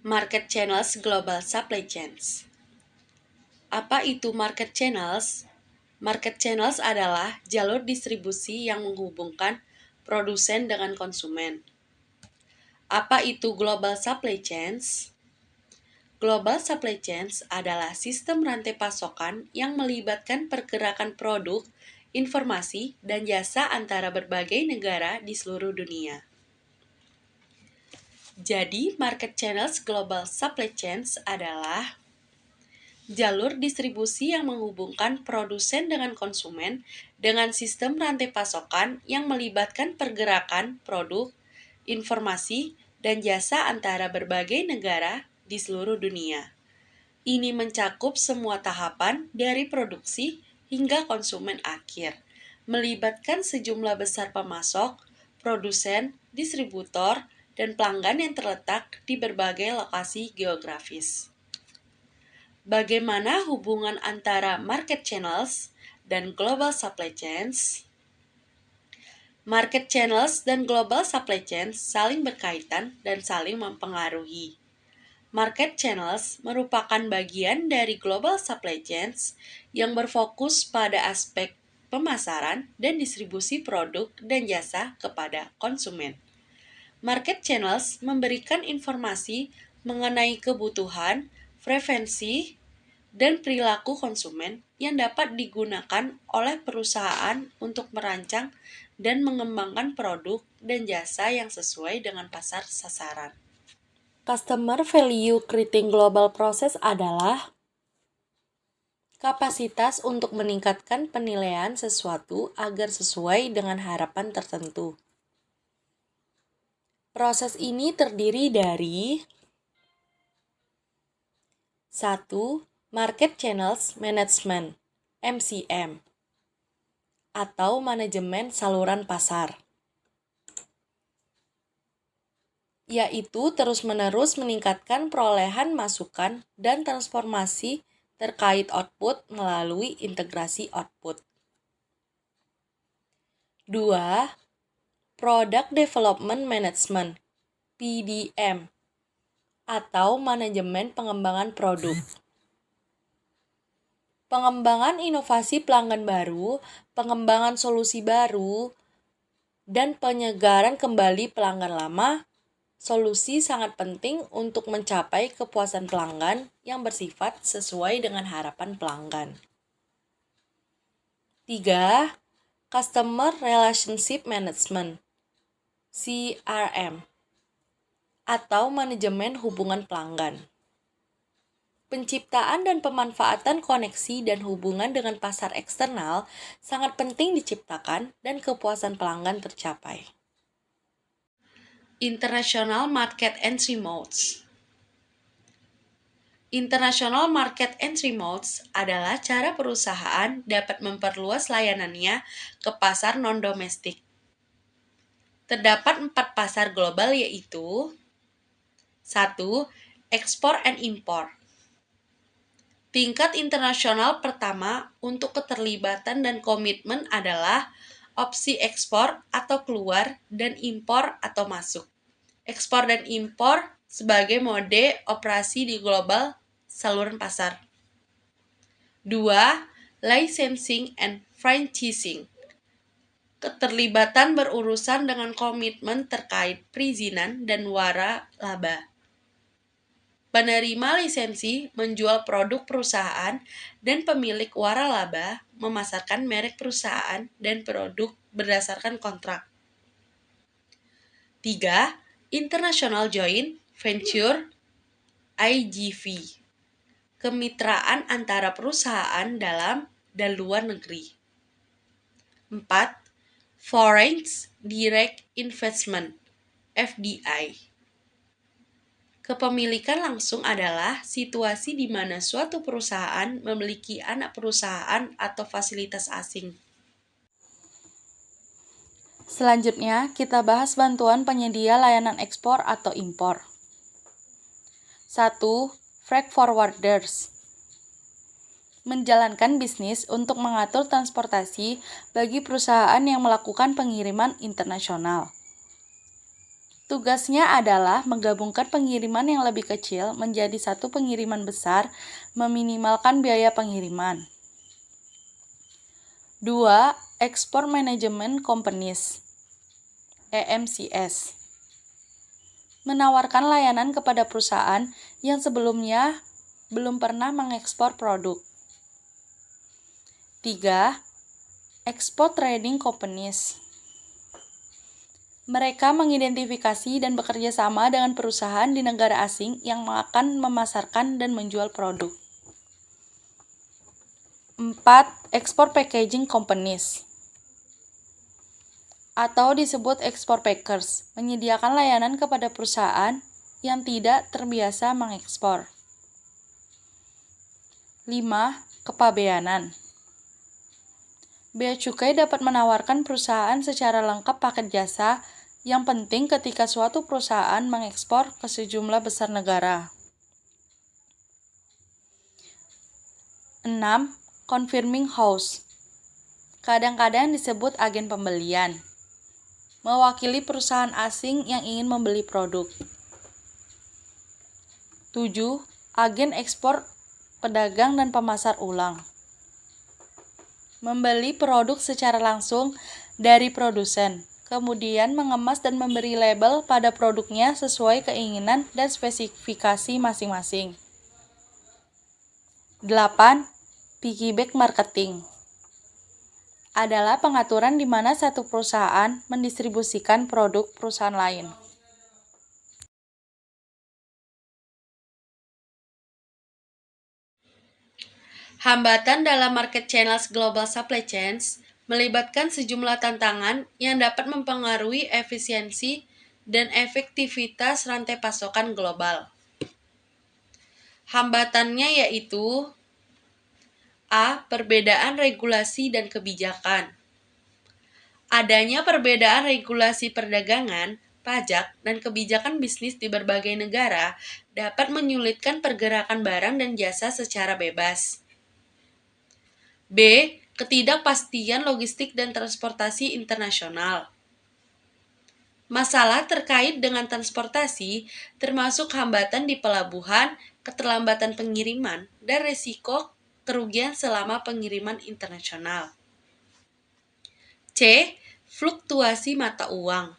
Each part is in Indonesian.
Market Channels Global Supply Chains. Apa itu market channels? Market channels adalah jalur distribusi yang menghubungkan produsen dengan konsumen. Apa itu global supply chains? Global supply chains adalah sistem rantai pasokan yang melibatkan pergerakan produk, informasi, dan jasa antara berbagai negara di seluruh dunia. Jadi, market channels global supply chains adalah jalur distribusi yang menghubungkan produsen dengan konsumen dengan sistem rantai pasokan yang melibatkan pergerakan produk, informasi, dan jasa antara berbagai negara di seluruh dunia. Ini mencakup semua tahapan dari produksi hingga konsumen akhir, melibatkan sejumlah besar pemasok, produsen, distributor, dan pelanggan yang terletak di berbagai lokasi geografis. Bagaimana hubungan antara market channels dan global supply chains? Market channels dan global supply chains saling berkaitan dan saling mempengaruhi. Market channels merupakan bagian dari global supply chains yang berfokus pada aspek pemasaran dan distribusi produk dan jasa kepada konsumen. Market channels memberikan informasi mengenai kebutuhan, preferensi, dan perilaku konsumen yang dapat digunakan oleh perusahaan untuk merancang dan mengembangkan produk dan jasa yang sesuai dengan pasar sasaran. Customer value creating global process adalah kapasitas untuk meningkatkan penilaian sesuatu agar sesuai dengan harapan tertentu. Proses ini terdiri dari 1. Market Channels Management (MCM) atau manajemen saluran pasar, yaitu terus-menerus meningkatkan perolehan masukan dan transformasi terkait output melalui integrasi output. 2. Product Development Management (PDM) atau manajemen pengembangan produk. Pengembangan inovasi pelanggan baru, pengembangan solusi baru, dan penyegaran kembali pelanggan lama. Solusi sangat penting untuk mencapai kepuasan pelanggan yang bersifat sesuai dengan harapan pelanggan. 3. Customer Relationship Management (CRM) atau manajemen hubungan pelanggan. Penciptaan dan pemanfaatan koneksi dan hubungan dengan pasar eksternal sangat penting diciptakan dan kepuasan pelanggan tercapai. International Market Entry Modes. International Market Entry Modes adalah cara perusahaan dapat memperluas layanannya ke pasar non-domestik. Terdapat 4 pasar global yaitu 1. Ekspor and import. Tingkat internasional pertama untuk keterlibatan dan komitmen adalah opsi ekspor atau keluar dan impor atau masuk. Ekspor dan impor sebagai mode operasi di global saluran pasar. 2. Licensing and franchising. Keterlibatan berurusan dengan komitmen terkait perizinan dan waralaba. Penerima lisensi menjual produk perusahaan dan pemilik waralaba memasarkan merek perusahaan dan produk berdasarkan kontrak. 3. International Joint Venture (IJV). Kemitraan antara perusahaan dalam dan luar negeri. 4. Foreign Direct Investment (FDI). Kepemilikan langsung adalah situasi di mana suatu perusahaan memiliki anak perusahaan atau fasilitas asing. Selanjutnya, kita bahas bantuan penyedia layanan ekspor atau impor. 1. Freight forwarders. Menjalankan bisnis untuk mengatur transportasi bagi perusahaan yang melakukan pengiriman internasional. Tugasnya adalah menggabungkan pengiriman yang lebih kecil menjadi satu pengiriman besar, meminimalkan biaya pengiriman. 2. Export Management Companies (EMCS) menawarkan layanan kepada perusahaan yang sebelumnya belum pernah mengekspor produk. 3. Export Trading Companies. Mereka mengidentifikasi dan bekerja sama dengan perusahaan di negara asing yang akan memasarkan dan menjual produk. 4. Export Packaging Companies atau disebut export packers, menyediakan layanan kepada perusahaan yang tidak terbiasa mengekspor. 5. Kepabeanan. Bea cukai dapat menawarkan perusahaan secara lengkap paket jasa yang penting ketika suatu perusahaan mengekspor ke sejumlah besar negara. 6. Confirming House. Kadang-kadang disebut agen pembelian. Mewakili perusahaan asing yang ingin membeli produk. 7. Agen ekspor, pedagang dan pemasar ulang. Membeli produk secara langsung dari produsen, kemudian mengemas dan memberi label pada produknya sesuai keinginan dan spesifikasi masing-masing. 8. Piggyback marketing adalah pengaturan di mana satu perusahaan mendistribusikan produk perusahaan lain. Hambatan dalam market channels global supply chains melibatkan sejumlah tantangan yang dapat mempengaruhi efisiensi dan efektivitas rantai pasokan global. Hambatannya yaitu A. Perbedaan regulasi dan kebijakan. Adanya perbedaan regulasi perdagangan, pajak, dan kebijakan bisnis di berbagai negara dapat menyulitkan pergerakan barang dan jasa secara bebas. B. Ketidakpastian logistik dan transportasi internasional. Masalah terkait dengan transportasi termasuk hambatan di pelabuhan, keterlambatan pengiriman, dan risiko kerugian selama pengiriman internasional. C. Fluktuasi mata uang.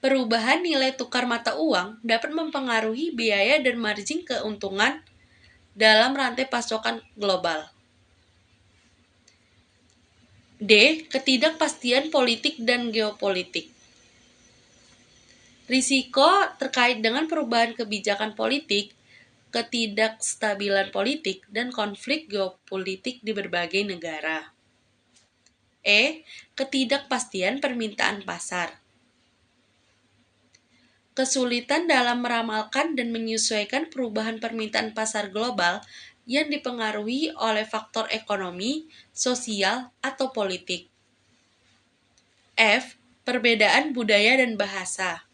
Perubahan nilai tukar mata uang dapat mempengaruhi biaya dan margin keuntungan dalam rantai pasokan global. D. Ketidakpastian politik dan geopolitik. Risiko terkait dengan perubahan kebijakan politik, ketidakstabilan politik, dan konflik geopolitik di berbagai negara. E. Ketidakpastian permintaan pasar. Kesulitan dalam meramalkan dan menyesuaikan perubahan permintaan pasar global yang dipengaruhi oleh faktor ekonomi, sosial, atau politik. F. Perbedaan budaya dan bahasa.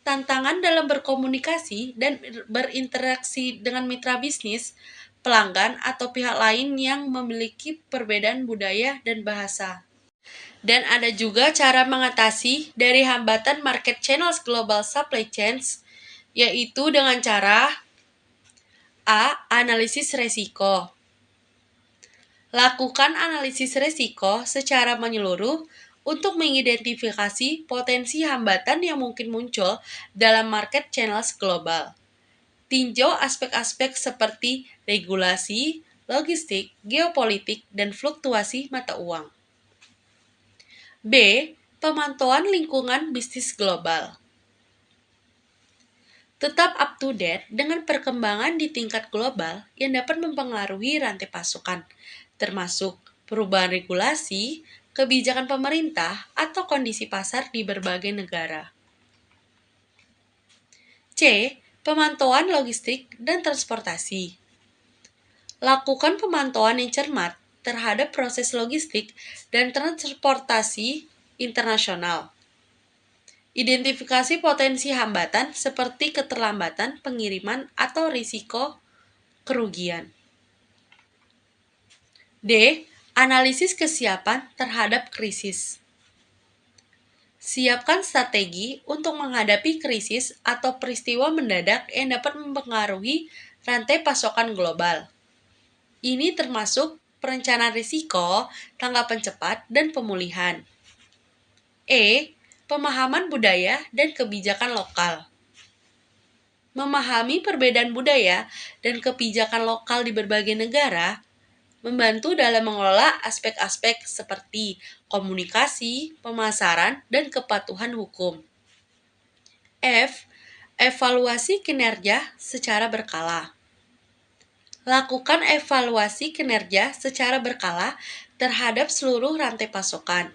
Tantangan dalam berkomunikasi dan berinteraksi dengan mitra bisnis, pelanggan, atau pihak lain yang memiliki perbedaan budaya dan bahasa. Dan ada juga cara mengatasi dari hambatan market channels global supply chains, yaitu dengan cara A. Analisis resiko. Lakukan analisis resiko secara menyeluruh untuk mengidentifikasi potensi hambatan yang mungkin muncul dalam market channels global. Tinjau aspek-aspek seperti regulasi, logistik, geopolitik, dan fluktuasi mata uang. B. Pemantauan lingkungan bisnis global. Tetap up to date dengan perkembangan di tingkat global yang dapat mempengaruhi rantai pasokan, termasuk perubahan regulasi, kebijakan pemerintah, atau kondisi pasar di berbagai negara. C. Pemantauan logistik dan transportasi. Lakukan pemantauan yang cermat terhadap proses logistik dan transportasi internasional. Identifikasi potensi hambatan seperti keterlambatan pengiriman atau risiko kerugian. D. Analisis kesiapan terhadap krisis. Siapkan strategi untuk menghadapi krisis atau peristiwa mendadak yang dapat mempengaruhi rantai pasokan global. Ini termasuk perencanaan risiko, tanggapan cepat, dan pemulihan. Pemahaman budaya dan kebijakan lokal. Memahami perbedaan budaya dan kebijakan lokal di berbagai negara membantu dalam mengelola aspek-aspek seperti komunikasi, pemasaran, dan kepatuhan hukum. Evaluasi kinerja secara berkala. Lakukan evaluasi kinerja secara berkala terhadap seluruh rantai pasokan.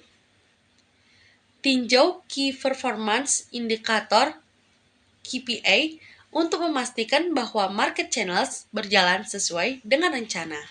Tinjau Key Performance Indicator (KPI) untuk memastikan bahwa market channels berjalan sesuai dengan rencana.